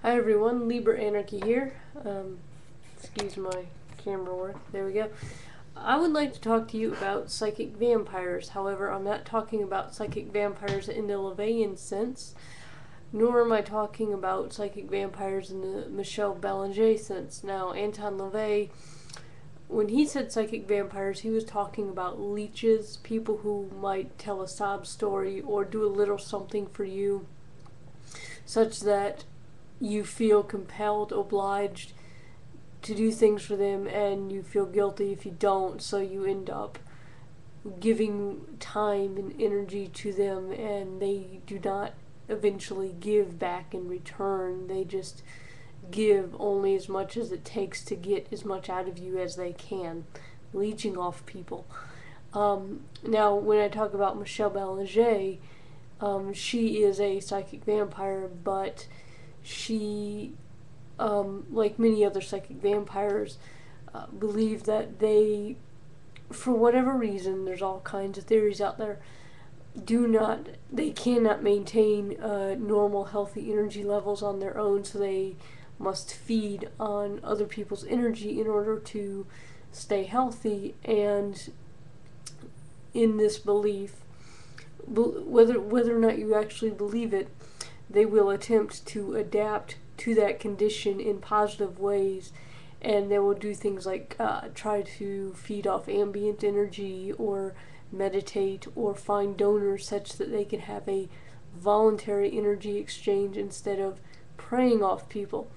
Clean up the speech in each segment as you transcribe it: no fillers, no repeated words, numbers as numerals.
Hi everyone, LiberAnarchy here. Excuse my camera work. There we go. I would like to talk to you about psychic vampires. However, I'm not talking about psychic vampires in the LaVeyan sense, nor am I talking about psychic vampires in the Michel Belanger sense. Now, Anton LaVey, when he said psychic vampires, he was talking about leeches, people who might tell a sob story or do a little something for you, such that you feel compelled, obliged to do things for them, and you feel guilty if you don't, so you end up giving time and energy to them, and they do not eventually give back in return. They just give only as much as it takes to get as much out of you as they can, leeching off people. Now, when I talk about Michel Belanger, she is a psychic vampire, but she, like many other psychic vampires, believe that they, for whatever reason, there's all kinds of theories out there, they cannot maintain normal, healthy energy levels on their own, so they must feed on other people's energy in order to stay healthy. And in this belief, whether or not you actually believe it, they will attempt to adapt to that condition in positive ways, and they will do things like try to feed off ambient energy or meditate or find donors such that they can have a voluntary energy exchange instead of preying off people.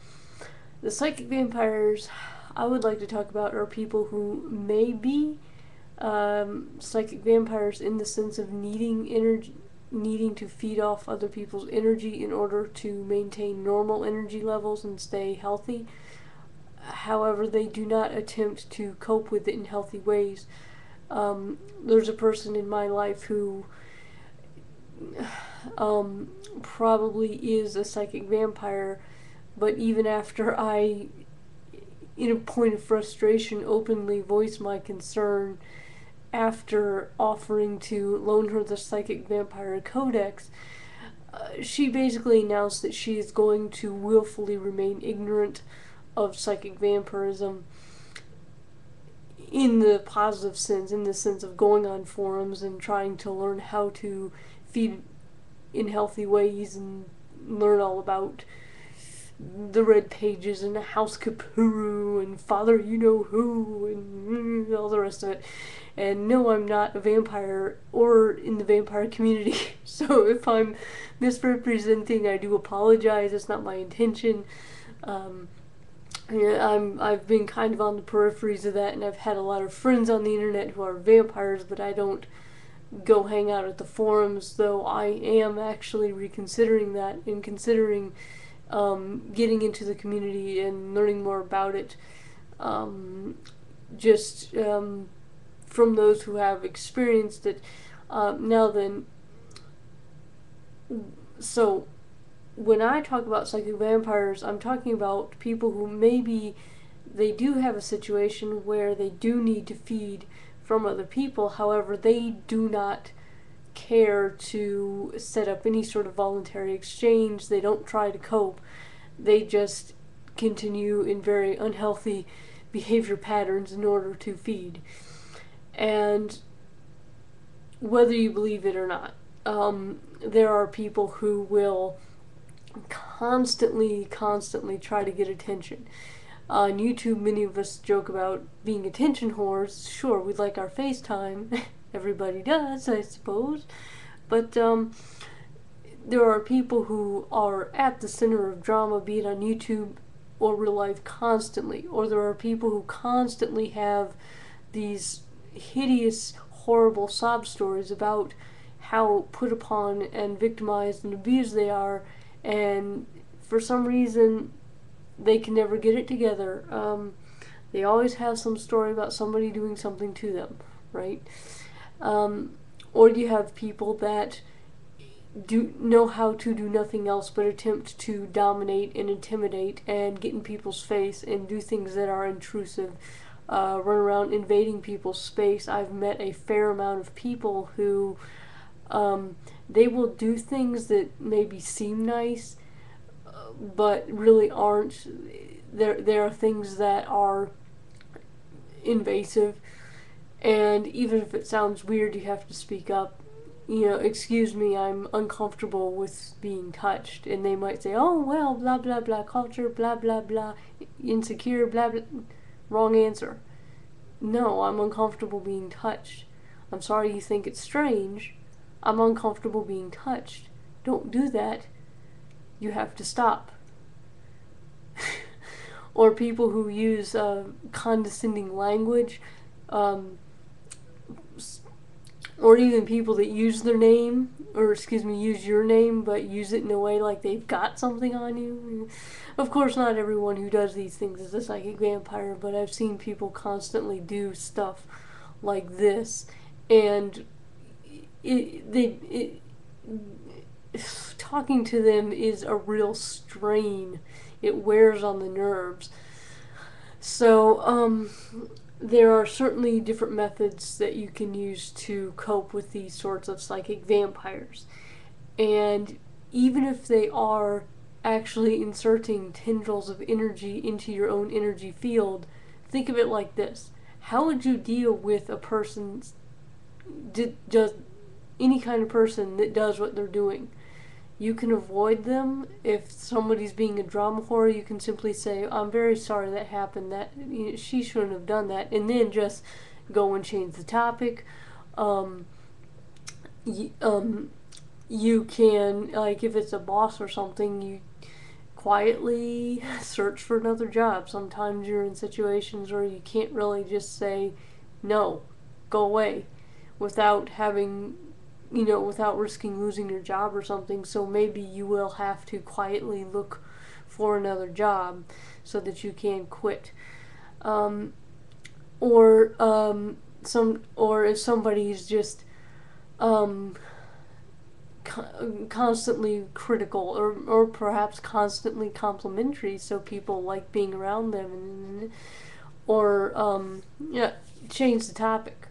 The psychic vampires I would like to talk about are people who may be psychic vampires in the sense of needing to feed off other people's energy in order to maintain normal energy levels and stay healthy. However, they do not attempt to cope with it in healthy ways. There's a person in my life who probably is a psychic vampire, but even after I, in a point of frustration, openly voice my concern after offering to loan her the Psychic Vampire Codex, she basically announced that she is going to willfully remain ignorant of psychic vampirism in the positive sense, in the sense of going on forums and trying to learn how to feed in healthy ways and learn all about the red pages and House Kapuru and Father You Know Who and all the rest of it. And no, I'm not a vampire or in the vampire community, so if I'm misrepresenting, I do apologize. It's not my intention. I've been kind of on the peripheries of that, and I've had a lot of friends on the internet who are vampires, but I don't go hang out at the forums, though I am actually reconsidering that and considering getting into the community and learning more about it. From those who have experienced it. Now then, so when I talk about psychic vampires, I'm talking about people who maybe they do have a situation where they do need to feed from other people. However, they do not care to set up any sort of voluntary exchange. They don't try to cope. They just continue in very unhealthy behavior patterns in order to feed. And whether you believe it or not, there are people who will constantly try to get attention. On YouTube, many of us joke about being attention whores. Sure, we'd like our FaceTime. Everybody does, I suppose. But there are people who are at the center of drama, be it on YouTube or real life, constantly. Or there are people who constantly have these hideous, horrible sob stories about how put upon and victimized and abused they are, and for some reason they can never get it together. They always have some story about somebody doing something to them, right? Or you have people that know how to do nothing else but attempt to dominate and intimidate and get in people's face and do things that are intrusive. Run around invading people's space. I've met a fair amount of people who they will do things that maybe seem nice, but really aren't. There are things that are invasive, and even if it sounds weird, you have to speak up. Excuse me, I'm uncomfortable with being touched. And they might say, oh, well, blah, blah, blah, culture, blah, blah, blah, insecure, blah, blah. Wrong answer. No, I'm uncomfortable being touched. I'm sorry you think it's strange. I'm uncomfortable being touched. Don't do that. You have to stop. Or people who use condescending language, um, or even people that use their name, or use your name, but use it in a way like they've got something on you. Of course, not everyone who does these things is a psychic vampire, but I've seen people constantly do stuff like this, and talking to them is a real strain. It wears on the nerves. So, there are certainly different methods that you can use to cope with these sorts of psychic vampires. And even if they are actually inserting tendrils of energy into your own energy field, think of it like this. How would you deal with a person, just any kind of person that does what they're doing? You can avoid them. If somebody's being a drama whore, you can simply say, I'm very sorry that happened, that she shouldn't have done that, and then just go and change the topic. You can, like, if it's a boss or something, you quietly search for another job. Sometimes you're in situations where you can't really just say, no, go away, without having, without risking losing your job or something. So maybe you will have to quietly look for another job so that you can quit. Or if somebody's just constantly critical, or perhaps constantly complimentary, so people like being around them, or change the topic.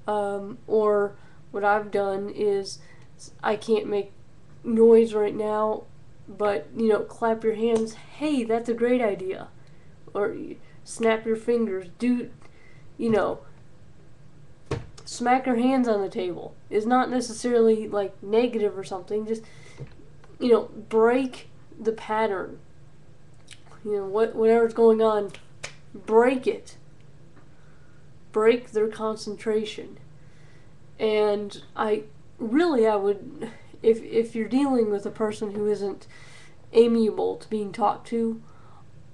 Or what I've done is, I can't make noise right now, but clap your hands. Hey, that's a great idea. Or snap your fingers. Smack your hands on the table is not necessarily like negative or something. Just break the pattern. Whatever's going on, break it. Break their concentration. And I would, if you're dealing with a person who isn't amiable to being talked to,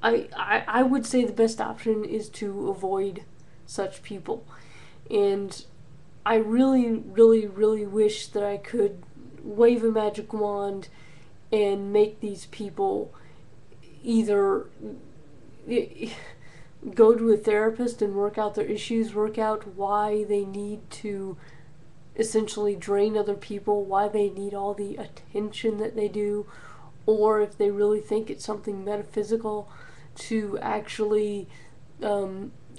I would say the best option is to avoid such people. And I really, really, really wish that I could wave a magic wand and make these people either go to a therapist and work out their issues, work out why they need to essentially drain other people, why they need all the attention that they do, or if they really think it's something metaphysical, to actually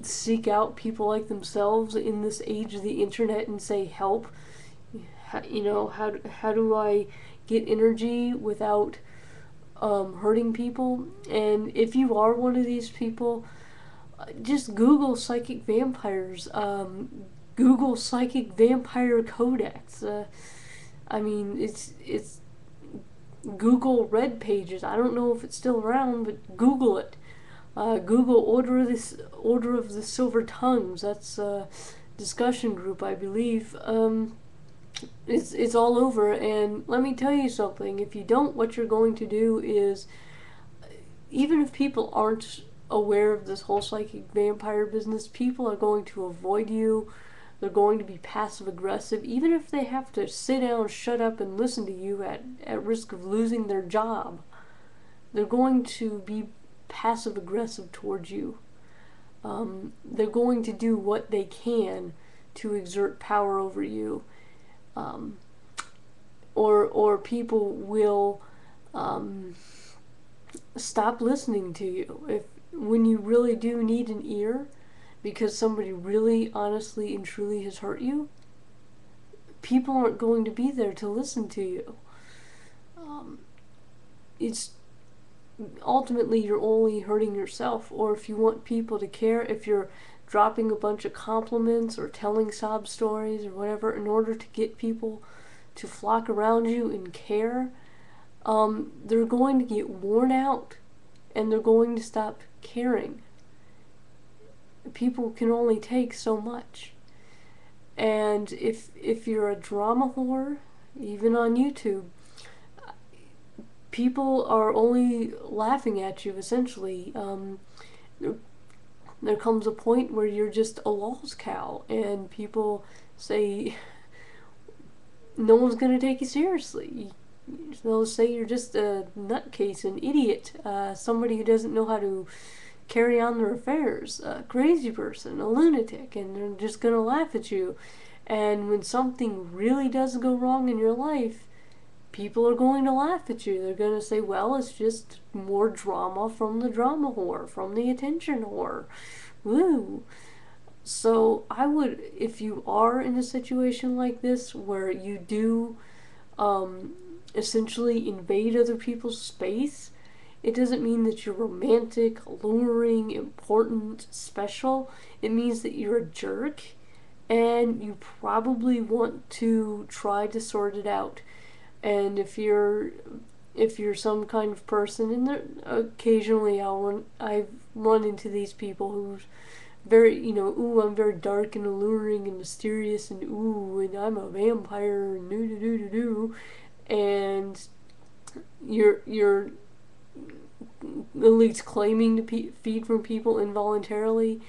seek out people like themselves in this age of the internet and say, help. How do I get energy without hurting people? And if you are one of these people, just Google psychic vampires. Google psychic vampire codex. It's Google Red Pages. I don't know if it's still around, but Google it. Google Order of the Silver Tongues. That's a discussion group, I believe. It's all over. And let me tell you something. If you don't, what you're going to do is, even if people aren't aware of this whole psychic vampire business, people are going to avoid you. They're going to be passive aggressive, even if they have to sit down, shut up, and listen to you at risk of losing their job. They're going to be passive aggressive towards you. They're going to do what they can to exert power over you. Or people will stop listening to you. When you really do need an ear, because somebody really honestly and truly has hurt you, people aren't going to be there to listen to you. It's ultimately you're only hurting yourself. Or if you want people to care, if you're dropping a bunch of compliments or telling sob stories or whatever in order to get people to flock around you and care, they're going to get worn out and they're going to stop caring. People can only take so much. And if you're a drama whore, even on YouTube, people are only laughing at you, essentially. There comes a point where you're just a lols cow, and people say no one's going to take you seriously. They'll say you're just a nutcase, an idiot, somebody who doesn't know how to carry on their affairs, a crazy person, a lunatic, and they're just going to laugh at you. And when something really does go wrong in your life, people are going to laugh at you. They're going to say, well, it's just more drama from the drama whore, from the attention whore. Woo. So I would, if you are in a situation like this where you do essentially invade other people's space, it doesn't mean that you're romantic, alluring, important, special. It means that you're a jerk and you probably want to try to sort it out. And if you're some kind of person, and there, occasionally I've run into these people who's very, ooh, I'm very dark and alluring and mysterious, and ooh, and I'm a vampire, and do, and you're at least claiming to feed from people involuntarily.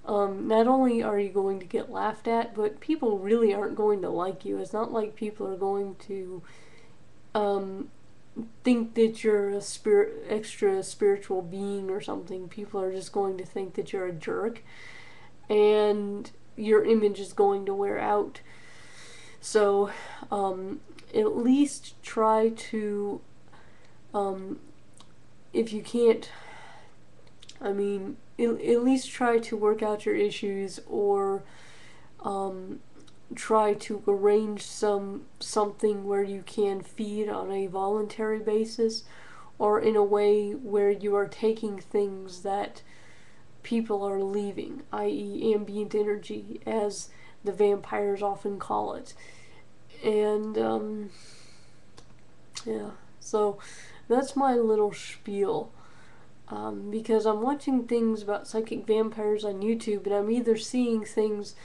Not only are you going to get laughed at, but people really aren't going to like you. It's not like people are going to think that you're a extra spiritual being or something. People are just going to think that you're a jerk, and your image is going to wear out. So, at least try to, if you can't, at least try to work out your issues, or try to arrange something where you can feed on a voluntary basis, or in a way where you are taking things that people are leaving, i.e. ambient energy, as the vampires often call it. And yeah, so that's my little spiel. Because I'm watching things about psychic vampires on YouTube, and I'm either seeing things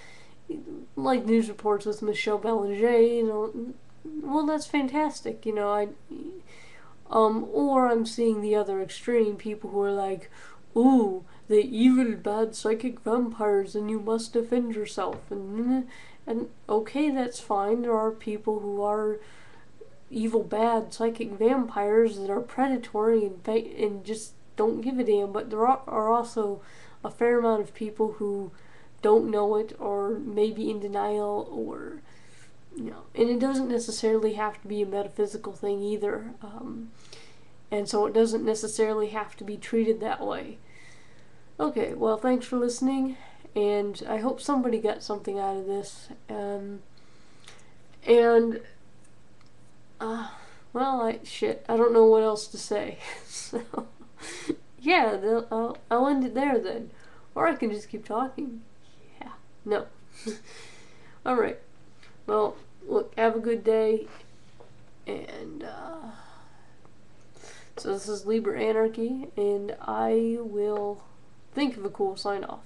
like news reports with Michelle Belanger, well, that's fantastic, or I'm seeing the other extreme, people who are like, ooh, the evil, bad psychic vampires, and you must defend yourself, and okay, that's fine. There are people who are evil, bad psychic vampires that are predatory and just don't give a damn, but there are also a fair amount of people who don't know it, or maybe in denial, or and it doesn't necessarily have to be a metaphysical thing either, and so it doesn't necessarily have to be treated that way. Okay, well, thanks for listening, and I hope somebody got something out of this. Well, I don't know what else to say. So, yeah, I'll end it there then, or I can just keep talking. Yeah, no. All right. Well, look, have a good day, and so this is LiberAnarchy, and I will think of a cool sign off.